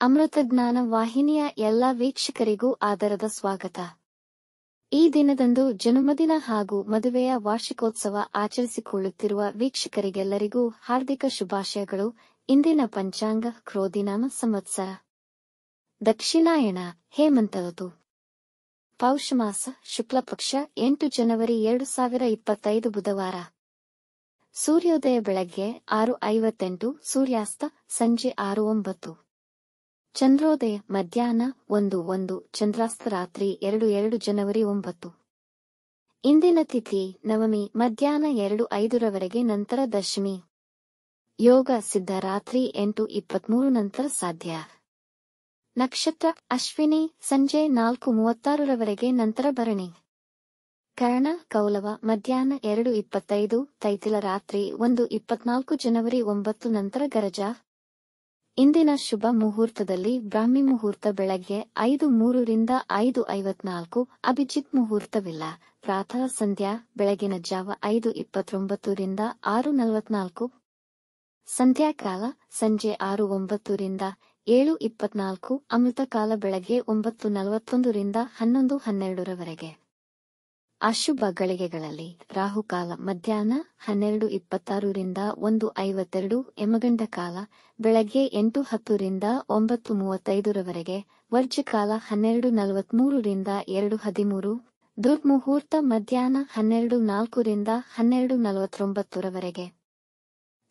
ಅಮೃತಜ್ಞಾನ ವಾಹಿನಿಯ ಎಲ್ಲ ವೀಕ್ಷಕರಿಗೂ ಆದರದ ಸ್ವಾಗತ. ಈ ದಿನದಂದು ಜನ್ಮದಿನ ಹಾಗೂ ಮದುವೆಯ ವಾರ್ಷಿಕೋತ್ಸವ ಆಚರಿಸಿಕೊಳ್ಳುತ್ತಿರುವ ವೀಕ್ಷಕರಿಗೆಲ್ಲರಿಗೂ ಹಾರ್ದಿಕ ಶುಭಾಶಯಗಳು. ಇಂದಿನ ಪಂಚಾಂಗ ಕ್ರೋಧಿನಾಮ ಸಂವತ್ಸರ ದಕ್ಷಿಣಾಯಣ ಹೇಮಂತ ಋತು ಪೌಷಮಾಸ ಶುಕ್ಲಪಕ್ಷ 8 ಜನವರಿ 2025 ಬುಧವಾರ. ಸೂರ್ಯೋದಯ ಬೆಳಗ್ಗೆ 6:58, ಸೂರ್ಯಾಸ್ತ ಸಂಜೆ 6:09. ಚಂದ್ರೋದಯ ಮಧ್ಯಾಹ್ನ 1:01, ಚಂದ್ರಾಸ್ತ ರಾತ್ರಿ 2 ಜನವರಿ 9. ಇಂದಿನ ತಿಥಿ ನವಮಿ ಮಧ್ಯಾಹ್ನ 2:05 ನಂತರ ದಶಮಿ. ಯೋಗ ಸಿದ್ಧ ರಾತ್ರಿ 8:23 ನಂತರ ಸಾಧ್ಯ. ನಕ್ಷತ್ರ ಅಶ್ವಿನಿ ಸಂಜೆ 4:36 ನಂತರ ಭರಣಿ. ಕರ್ಣ ಕೌಲವ ಮಧ್ಯಾಹ್ನ 2:25, ತೈತಿಲ ರಾತ್ರಿ 1:24 ಜನವರಿ 9 ನಂತರ ಗರಜ. ಇಂದಿನ ಶುಭ ಮುಹೂರ್ತದಲ್ಲಿ ಬ್ರಾಹ್ಮಿ ಮುಹೂರ್ತ ಬೆಳಗ್ಗೆ 5:03 ರಿಂದ 5:54, ಅಭಿಜಿತ್ ಮುಹೂರ್ತವಿಲ್ಲ. ಪ್ರಾತಃ ಸಂಧ್ಯಾ ಬೆಳಗಿನ ಜಾವ 5:29 ರಿಂದ 6:44, ಸಂಧ್ಯಾಕಾಲ ಸಂಜೆ 6:09 ರಿಂದ 7:24, ಅಮೃತಕಾಲ ಬೆಳಗ್ಗೆ 9:41 ರಿಂದ 11:12. ಅಶುಭ ಗಳಿಗೆಗಳಲ್ಲಿ ರಾಹುಕಾಲ ಮಧ್ಯಾಹ್ನ 12:26 ರಿಂದ 1:52, ಯಮಗಂಡ ಕಾಲ ಬೆಳಗ್ಗೆ 8:10 ರಿಂದ 9:35, ವರ್ಜ್ಯಕಾಲ 12:43 ರಿಂದ 2:13, ದುರ್ಮುಹೂರ್ತ ಮಧ್ಯಾಹ್ನ 12:04 ರಿಂದ 12:49.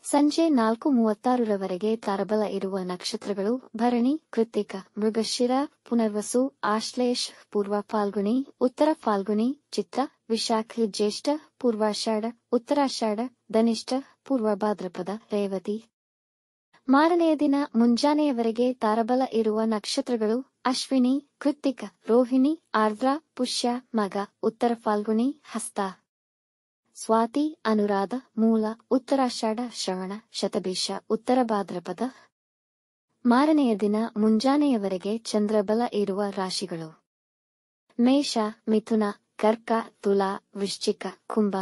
ಸಂಜೆ 4:36 ತಾರಬಲ ಇರುವ ನಕ್ಷತ್ರಗಳು ಭರಣಿ, ಕೃತ್ತಿಕ, ಮೃಗಶಿರ, ಪುನರ್ವಸು, ಆಶ್ಲೇಷ, ಪೂರ್ವ ಫಾಲ್ಗುಣಿ, ಉತ್ತರ ಫಾಲ್ಗುಣಿ, ಚಿತ್ರ, ವಿಶಾಖ, ಜ್ಯೇಷ್ಠ, ಪೂರ್ವಾಷಾಢ, ಉತ್ತರಾಷಾಢ, ಧನಿಷ್ಠ, ಪೂರ್ವ ಭಾದ್ರಪದ, ರೇವತಿ. ಮಾರನೆಯ ದಿನ ಮುಂಜಾನೆಯವರೆಗೆ ತಾರಬಲ ಇರುವ ನಕ್ಷತ್ರಗಳು ಅಶ್ವಿನಿ, ಕೃತ್ತಿಕ, ರೋಹಿಣಿ, ಆರ್ದ್ರ, ಪುಷ್ಯ, ಮಗ, ಉತ್ತರ ಫಾಲ್ಗುಣಿ, ಹಸ್ತ, ಸ್ವಾತಿ, ಅನುರಾಧ, ಮೂಲ, ಉತ್ತರಾಷಾಢ, ಶ್ರವಣ, ಶತಭಿಷ, ಉತ್ತರ ಭಾದ್ರಪದ. ಮಾರನೆಯ ದಿನ ಮುಂಜಾನೆಯವರೆಗೆ ಚಂದ್ರಬಲ ಇರುವ ರಾಶಿಗಳು ಮೇಷ, ಮಿಥುನ, ಕರ್ಕ, ತುಲಾ, ವೃಶ್ಚಿಕ, ಕುಂಭ.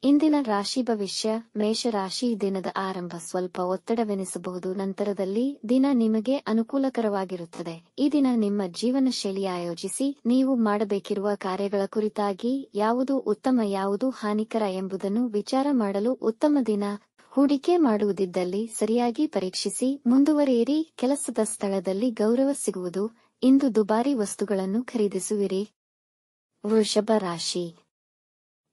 ಇಂದಿನ ರಾಶಿ ಭವಿಷ್ಯ. ಮೇಷರಾಶಿ ದಿನದ ಆರಂಭ ಸ್ವಲ್ಪ ಒತ್ತಡವೆನಿಸಬಹುದು. ನಂತರದಲ್ಲಿ ದಿನ ನಿಮಗೆ ಅನುಕೂಲಕರವಾಗಿರುತ್ತದೆ. ಈ ದಿನ ನಿಮ್ಮ ಜೀವನ ಶೈಲಿ ಆಯೋಜಿಸಿ ನೀವು ಮಾಡಬೇಕಿರುವ ಕಾರ್ಯಗಳ ಕುರಿತಾಗಿ ಯಾವುದು ಉತ್ತಮ ಯಾವುದು ಹಾನಿಕರ ಎಂಬುದನ್ನು ವಿಚಾರ ಮಾಡಲು ಉತ್ತಮ ದಿನ. ಹೂಡಿಕೆ ಮಾಡುವುದಿದ್ದಲ್ಲಿ ಸರಿಯಾಗಿ ಪರೀಕ್ಷಿಸಿ ಮುಂದುವರಿಯಿರಿ. ಕೆಲಸದ ಸ್ಥಳದಲ್ಲಿ ಗೌರವ ಸಿಗುವುದು. ಇಂದು ದುಬಾರಿ ವಸ್ತುಗಳನ್ನು ಖರೀದಿಸುವಿರಿ. ವೃಷಭ ರಾಶಿ.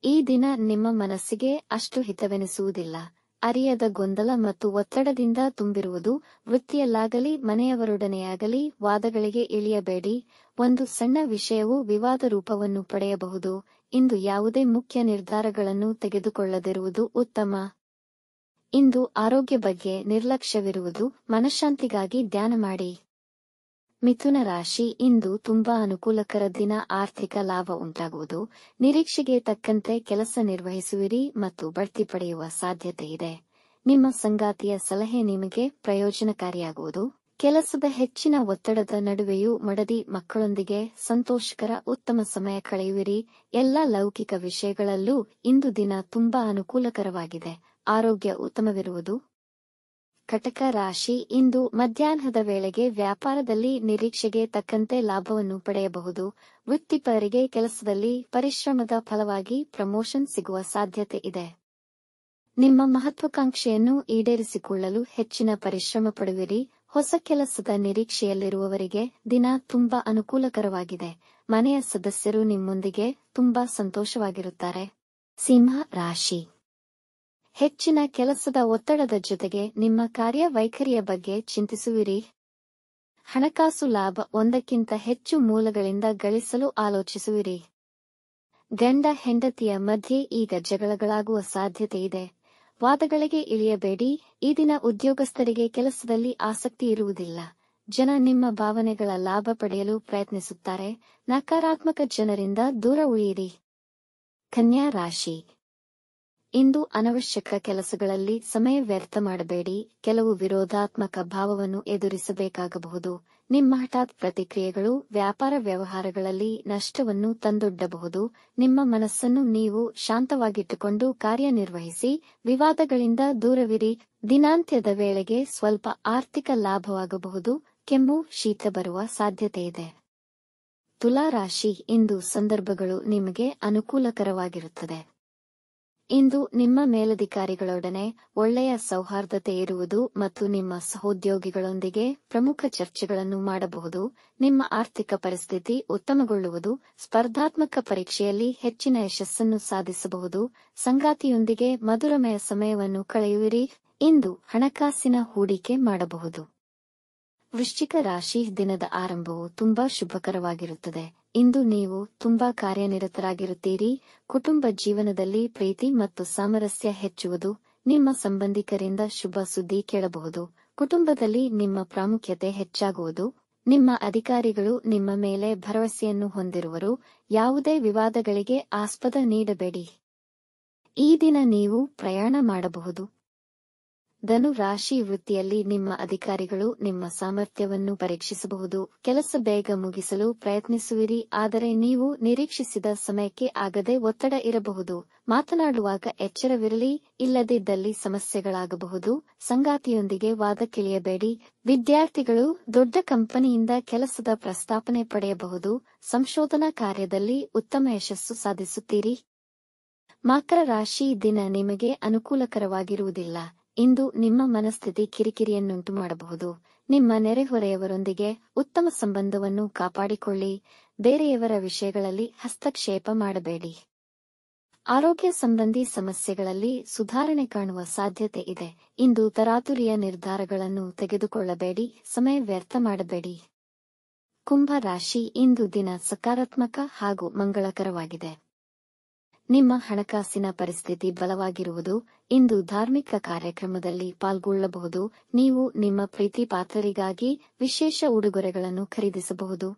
ಈ ದಿನ ನಿಮ್ಮ ಮನಸ್ಸಿಗೆ ಅಷ್ಟು ಹಿತವೆನಿಸುವುದಿಲ್ಲ. ಅರಿಯದ ಗೊಂದಲ ಮತ್ತು ಒತ್ತಡದಿಂದ ತುಂಬಿರುವುದು. ವೃತ್ತಿಯಲ್ಲಾಗಲಿ ಮನೆಯವರೊಡನೆಯಾಗಲಿ ವಾದಗಳಿಗೆ ಇಳಿಯಬೇಡಿ. ಒಂದು ಸಣ್ಣ ವಿಷಯವು ವಿವಾದ ರೂಪವನ್ನು ಪಡೆಯಬಹುದು. ಇಂದು ಯಾವುದೇ ಮುಖ್ಯ ನಿರ್ಧಾರಗಳನ್ನು ತೆಗೆದುಕೊಳ್ಳದಿರುವುದು ಉತ್ತಮ. ಇಂದು ಆರೋಗ್ಯ ಬಗ್ಗೆ ನಿರ್ಲಕ್ಷ್ಯವಿರುವುದು. ಮನಃಶಾಂತಿಗಾಗಿ ಧ್ಯಾನ ಮಾಡಿ. ಮಿಥುನ ರಾಶಿ. ಇಂದು ತುಂಬಾ ಅನುಕೂಲಕರ ದಿನ. ಆರ್ಥಿಕ ಲಾಭ ಉಂಟಾಗುವುದು. ನಿರೀಕ್ಷೆಗೆ ತಕ್ಕಂತೆ ಕೆಲಸ ನಿರ್ವಹಿಸುವಿರಿ ಮತ್ತು ಬಡ್ತಿ ಪಡೆಯುವ ಸಾಧ್ಯತೆ ಇದೆ. ನಿಮ್ಮ ಸಂಗಾತಿಯ ಸಲಹೆ ನಿಮಗೆ ಪ್ರಯೋಜನಕಾರಿಯಾಗುವುದು. ಕೆಲಸದ ಹೆಚ್ಚಿನ ಒತ್ತಡದ ನಡುವೆಯೂ ಮಡದಿ ಮಕ್ಕಳೊಂದಿಗೆ ಸಂತೋಷಕರ ಉತ್ತಮ ಸಮಯ ಕಳೆಯುವಿರಿ. ಎಲ್ಲ ಲೌಕಿಕ ವಿಷಯಗಳಲ್ಲೂ ಇಂದು ದಿನ ತುಂಬಾ ಅನುಕೂಲಕರವಾಗಿದೆ. ಆರೋಗ್ಯ ಉತ್ತಮವಿರುವುದು. ಕಟಕ ರಾಶಿ. ಇಂದು ಮಧ್ಯಾಹ್ನದ ವೇಳೆಗೆ ವ್ಯಾಪಾರದಲ್ಲಿ ನಿರೀಕ್ಷೆಗೆ ತಕ್ಕಂತೆ ಲಾಭವನ್ನು ಪಡೆಯಬಹುದು. ವೃತ್ತಿಪರರಿಗೆ ಕೆಲಸದಲ್ಲಿ ಪರಿಶ್ರಮದ ಫಲವಾಗಿ ಪ್ರಮೋಷನ್ ಸಿಗುವ ಸಾಧ್ಯತೆ ಇದೆ. ನಿಮ್ಮ ಮಹತ್ವಾಕಾಂಕ್ಷೆಯನ್ನು ಈಡೇರಿಸಿಕೊಳ್ಳಲು ಹೆಚ್ಚಿನ ಪರಿಶ್ರಮ ಪಡುವಿರಿ. ಹೊಸ ಕೆಲಸದ ನಿರೀಕ್ಷೆಯಲ್ಲಿರುವವರಿಗೆ ದಿನ ತುಂಬಾ ಅನುಕೂಲಕರವಾಗಿದೆ. ಮನೆಯ ಸದಸ್ಯರು ನಿಮ್ಮೊಂದಿಗೆ ತುಂಬಾ ಸಂತೋಷವಾಗಿರುತ್ತಾರೆ. ಸಿಂಹ ರಾಶಿ. ಹೆಚ್ಚಿನ ಕೆಲಸದ ಒತ್ತಡದ ಜೊತೆಗೆ ನಿಮ್ಮ ಕಾರ್ಯವೈಖರಿಯ ಬಗ್ಗೆ ಚಿಂತಿಸುವಿರಿ. ಹಣಕಾಸು ಲಾಭ. ಒಂದಕ್ಕಿಂತ ಹೆಚ್ಚು ಮೂಲಗಳಿಂದ ಗಳಿಸಲು ಆಲೋಚಿಸುವಿರಿ. ಗಂಡ ಹೆಂಡತಿಯ ಮಧ್ಯೆ ಈಗ ಜಗಳಗಳಾಗುವ ಸಾಧ್ಯತೆ ಇದೆ. ವಾದಗಳಿಗೆ ಇಳಿಯಬೇಡಿ. ಈ ದಿನ ಉದ್ಯೋಗಸ್ಥರಿಗೆ ಕೆಲಸದಲ್ಲಿ ಆಸಕ್ತಿ ಇರುವುದಿಲ್ಲ. ಜನ ನಿಮ್ಮ ಭಾವನೆಗಳ ಲಾಭ ಪಡೆಯಲು ಪ್ರಯತ್ನಿಸುತ್ತಾರೆ. ನಕಾರಾತ್ಮಕ ಜನರಿಂದ ದೂರ ಉಳಿಯಿರಿ. ಕನ್ಯಾ ರಾಶಿ. ಇಂದು ಅನವಶ್ಯಕ ಕೆಲಸಗಳಲ್ಲಿ ಸಮಯ ವ್ಯರ್ಥ ಮಾಡಬೇಡಿ. ಕೆಲವು ವಿರೋಧಾತ್ಮಕ ಭಾವವನ್ನು ಎದುರಿಸಬೇಕಾಗಬಹುದು. ನಿಮ್ಮ ಹಠಾತ್ ಪ್ರತಿಕ್ರಿಯೆಗಳು ವ್ಯಾಪಾರ ವ್ಯವಹಾರಗಳಲ್ಲಿ ನಷ್ಟವನ್ನು ತಂದೊಡ್ಡಬಹುದು. ನಿಮ್ಮ ಮನಸ್ಸನ್ನು ನೀವು ಶಾಂತವಾಗಿಟ್ಟುಕೊಂಡು ಕಾರ್ಯನಿರ್ವಹಿಸಿ. ವಿವಾದಗಳಿಂದ ದೂರವಿರಿ. ದಿನಾಂತ್ಯದ ವೇಳೆಗೆ ಸ್ವಲ್ಪ ಆರ್ಥಿಕ ಲಾಭವಾಗಬಹುದು. ಕೆಮ್ಮು, ಶೀತ ಬರುವ ಸಾಧ್ಯತೆಯಿದೆ. ತುಲಾ ರಾಶಿ, ಇಂದು ಸಂದರ್ಭಗಳು ನಿಮಗೆ ಅನುಕೂಲಕರವಾಗಿರುತ್ತದೆ. ಇಂದು ನಿಮ್ಮ ಮೇಲಧಿಕಾರಿಗಳೊಡನೆ ಒಳ್ಳೆಯ ಸೌಹಾರ್ದತೆ ಇರುವುದು ಮತ್ತು ನಿಮ್ಮ ಸಹೋದ್ಯೋಗಿಗಳೊಂದಿಗೆ ಪ್ರಮುಖ ಚರ್ಚೆಗಳನ್ನು ಮಾಡಬಹುದು. ನಿಮ್ಮ ಆರ್ಥಿಕ ಪರಿಸ್ಥಿತಿ ಉತ್ತಮಗೊಳ್ಳುವುದು. ಸ್ಪರ್ಧಾತ್ಮಕ ಪರೀಕ್ಷೆಯಲ್ಲಿ ಹೆಚ್ಚಿನ ಯಶಸ್ಸನ್ನು ಸಾಧಿಸಬಹುದು. ಸಂಗಾತಿಯೊಂದಿಗೆ ಮಧುರಮಯ ಸಮಯವನ್ನು ಕಳೆಯುವಿರಿ. ಇಂದು ಹಣಕಾಸಿನ ಹೂಡಿಕೆ ಮಾಡಬಹುದು. ವೃಶ್ಚಿಕ ರಾಶಿ, ದಿನದ ಆರಂಭವು ತುಂಬಾ ಶುಭಕರವಾಗಿರುತ್ತದೆ. ಇಂದು ನೀವು ತುಂಬಾ ಕಾರ್ಯನಿರತರಾಗಿರುತ್ತೀರಿ. ಕುಟುಂಬ ಜೀವನದಲ್ಲಿ ಪ್ರೀತಿ ಮತ್ತು ಸಾಮರಸ್ಯ ಹೆಚ್ಚುವುದು. ನಿಮ್ಮ ಸಂಬಂಧಿಕರಿಂದ ಶುಭ ಸುದ್ದಿ ಕೇಳಬಹುದು. ಕುಟುಂಬದಲ್ಲಿ ನಿಮ್ಮ ಪ್ರಾಮುಖ್ಯತೆ ಹೆಚ್ಚಾಗುವುದು. ನಿಮ್ಮ ಅಧಿಕಾರಿಗಳು ನಿಮ್ಮ ಮೇಲೆ ಭರವಸೆಯನ್ನು ಹೊಂದಿರುವರು. ಯಾವುದೇ ವಿವಾದಗಳಿಗೆ ಆಸ್ಪದ ನೀಡಬೇಡಿ. ಈ ದಿನ ನೀವು ಪ್ರಯಾಣ ಮಾಡಬಹುದು. ಧನು ರಾಶಿ, ವೃತ್ತಿಯಲ್ಲಿ ನಿಮ್ಮ ಅಧಿಕಾರಿಗಳು ನಿಮ್ಮ ಸಾಮರ್ಥ್ಯವನ್ನು ಪರೀಕ್ಷಿಸಬಹುದು. ಕೆಲಸ ಬೇಗ ಮುಗಿಸಲು ಪ್ರಯತ್ನಿಸುವಿರಿ, ಆದರೆ ನೀವು ನಿರೀಕ್ಷಿಸಿದ ಸಮಯಕ್ಕೆ ಆಗದೆ ಒತ್ತಡ ಇರಬಹುದು. ಮಾತನಾಡುವಾಗ ಎಚ್ಚರವಿರಲಿ, ಇಲ್ಲದಿದ್ದಲ್ಲಿ ಸಮಸ್ಯೆಗಳಾಗಬಹುದು. ಸಂಗಾತಿಯೊಂದಿಗೆ ವಾದಕ್ಕಿಳಿಯಬೇಡಿ. ವಿದ್ಯಾರ್ಥಿಗಳು ದೊಡ್ಡ ಕಂಪನಿಯಿಂದ ಕೆಲಸದ ಪ್ರಸ್ತಾಪನೆ ಪಡೆಯಬಹುದು. ಸಂಶೋಧನಾ ಕಾರ್ಯದಲ್ಲಿ ಉತ್ತಮ ಯಶಸ್ಸು ಸಾಧಿಸುತ್ತೀರಿ. ಮಕರ ರಾಶಿ, ದಿನ ನಿಮಗೆ ಅನುಕೂಲಕರವಾಗಿರುವುದಿಲ್ಲ. ಇಂದು ನಿಮ್ಮ ಮನಸ್ಥಿತಿ ಕಿರಿಕಿರಿಯನ್ನುಂಟು ಮಾಡಬಹುದು. ನಿಮ್ಮ ನೆರೆಹೊರೆಯವರೊಂದಿಗೆ ಉತ್ತಮ ಸಂಬಂಧವನ್ನು ಕಾಪಾಡಿಕೊಳ್ಳಿ. ಬೇರೆಯವರ ವಿಷಯಗಳಲ್ಲಿ ಹಸ್ತಕ್ಷೇಪ ಮಾಡಬೇಡಿ. ಆರೋಗ್ಯ ಸಂಬಂಧಿ ಸಮಸ್ಯೆಗಳಲ್ಲಿ ಸುಧಾರಣೆ ಕಾಣುವ ಸಾಧ್ಯತೆ ಇದೆ. ಇಂದು ತರಾತುರಿಯ ನಿರ್ಧಾರಗಳನ್ನು ತೆಗೆದುಕೊಳ್ಳಬೇಡಿ. ಸಮಯ ವ್ಯರ್ಥ ಮಾಡಬೇಡಿ. ಕುಂಭ ರಾಶಿ, ಇಂದು ದಿನ ಸಕಾರಾತ್ಮಕ ಹಾಗೂ ಮಂಗಳಕರವಾಗಿದೆ. ನಿಮ್ಮ ಹಣಕಾಸಿನ ಪರಿಸ್ಥಿತಿ ಬಲವಾಗಿರುವುದು. ಇಂದು ಧಾರ್ಮಿಕ ಕಾರ್ಯಕ್ರಮದಲ್ಲಿ ಪಾಲ್ಗೊಳ್ಳಬಹುದು. ನೀವು ನಿಮ್ಮ ಪ್ರೀತಿ ಪಾತ್ರರಿಗಾಗಿ ವಿಶೇಷ ಉಡುಗೊರೆಗಳನ್ನು ಖರೀದಿಸಬಹುದು.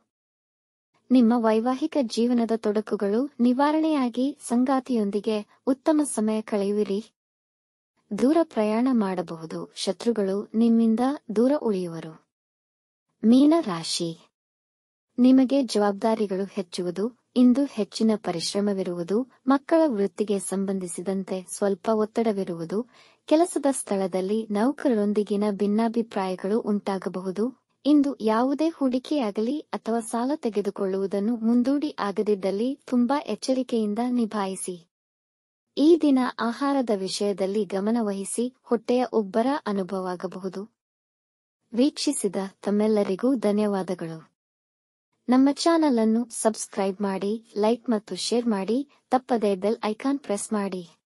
ನಿಮ್ಮ ವೈವಾಹಿಕ ಜೀವನದ ತೊಡಕುಗಳು ನಿವಾರಣೆಯಾಗಿ ಸಂಗಾತಿಯೊಂದಿಗೆ ಉತ್ತಮ ಸಮಯ ಕಳೆಯುವಿರಿ. ದೂರ ಪ್ರಯಾಣ ಮಾಡಬಹುದು. ಶತ್ರುಗಳು ನಿಮ್ಮಿಂದ ದೂರ ಉಳಿಯುವರು. ಮೀನ ರಾಶಿ, ನಿಮಗೆ ಜವಾಬ್ದಾರಿಗಳು ಹೆಚ್ಚುವುದು. ಇಂದು ಹೆಚ್ಚಿನ ಪರಿಶ್ರಮವಿರುವುದು. ಮಕ್ಕಳ ವೃತ್ತಿಗೆ ಸಂಬಂಧಿಸಿದಂತೆ ಸ್ವಲ್ಪ ಒತ್ತಡವಿರುವುದು. ಕೆಲಸದ ಸ್ಥಳದಲ್ಲಿ ನೌಕರರೊಂದಿಗಿನ ಭಿನ್ನಾಭಿಪ್ರಾಯಗಳು ಉಂಟಾಗಬಹುದು. ಇಂದು ಯಾವುದೇ ಹೂಡಿಕೆಯಾಗಲಿ ಅಥವಾ ಸಾಲ ತೆಗೆದುಕೊಳ್ಳುವುದನ್ನು ಮುಂದೂಡಿ ಆಗದಿದ್ದಲ್ಲಿ ತುಂಬಾ ಎಚ್ಚರಿಕೆಯಿಂದ ನಿಭಾಯಿಸಿ. ಈ ದಿನ ಆಹಾರದ ವಿಷಯದಲ್ಲಿ ಗಮನ ವಹಿಸಿ. ಹೊಟ್ಟೆಯ ಉಬ್ಬರ ಅನುಭವವಾಗಬಹುದು. ವೀಕ್ಷಿಸಿದ ತಮ್ಮೆಲ್ಲರಿಗೂ ಧನ್ಯವಾದಗಳು. ನಮ್ಮ ಚಾನಲ್ ಅನ್ನು ಸಬ್ಸ್ಕ್ರೈಬ್ ಮಾಡಿ, ಲೈಕ್ ಮತ್ತು ಶೇರ್ ಮಾಡಿ. ತಪ್ಪದೇ ಬೆಲ್ ಐಕಾನ್ ಪ್ರೆಸ್ ಮಾಡಿ.